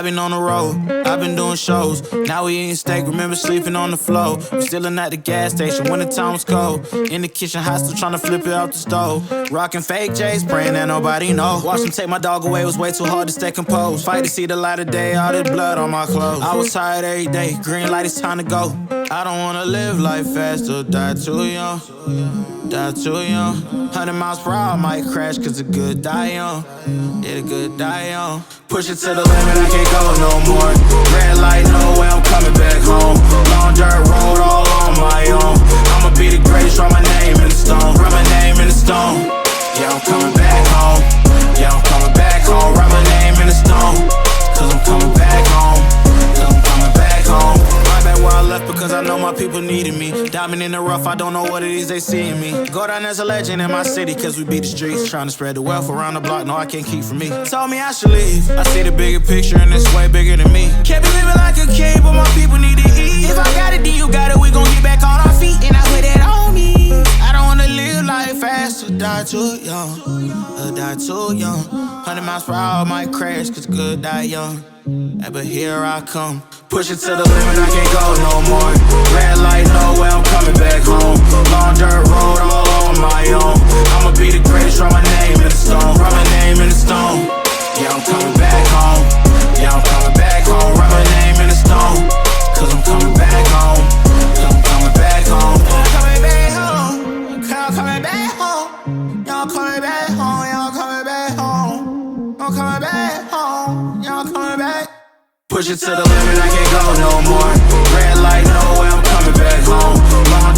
I've been on the road, I've been doing shows. Now we eating steak, remember sleeping on the floor. We stealing at the gas station when the time was cold. In the kitchen, hot, still trying to flip it out the stove. Rocking fake J's, praying that nobody know. Watch them take my dog away, it was way too hard to stay composed. Fight to see the light of day, all this blood on my clothes. I was tired every day, green light, it's time to go. I don't wanna live life fast or die too young. Die too young. 100 miles per hour, might crash cause the good die young. Yeah, the good die young. Push it to the limit, I can't go no more. Red light, no way, I'm coming back home. Long dirt road, all on my own. I'ma be the greatest, write my name in the stone. Write my name in the stone. Yeah, I'm coming back home. Yeah, I'm coming back home. Write my name in the stone. Cause I'm coming back home. Cause I'm coming back home. Right back where I left because I know my people needed me. Diamond in the rough, I don't know what it is they see in me. Go down as a legend in my city cause we beat the streets. Trying to spread the wealth around the block, no I can't keep from me. Told me I should leave, I see the bigger picture and it's way bigger than me. Can't be living like a king, but my people need to eat. If I got it, then you got it, we gon' get back on our feet. And I put it on me. I don't wanna live life fast or die too young. Or die too young. 100 miles per hour might crash cause good die young. But here I come. Push it to the limit, I can't go no more. Red light, no way, I'm coming back home. Long dirt road, all on my own. I'ma be the greatest, write my name in the stone. Write my name in the stone. Yeah, I'm coming back home. Yeah, I'm coming back home. Write my name in the stone. Cause I'm coming back home. Cause I'm coming back home. I'm coming back home. I'm coming back home. Y'all coming back home. Y'all coming back home. I'm coming back home. Y'all coming back. Push it to the limit, I can't go no more. Red light, no way, I'm coming back home. Long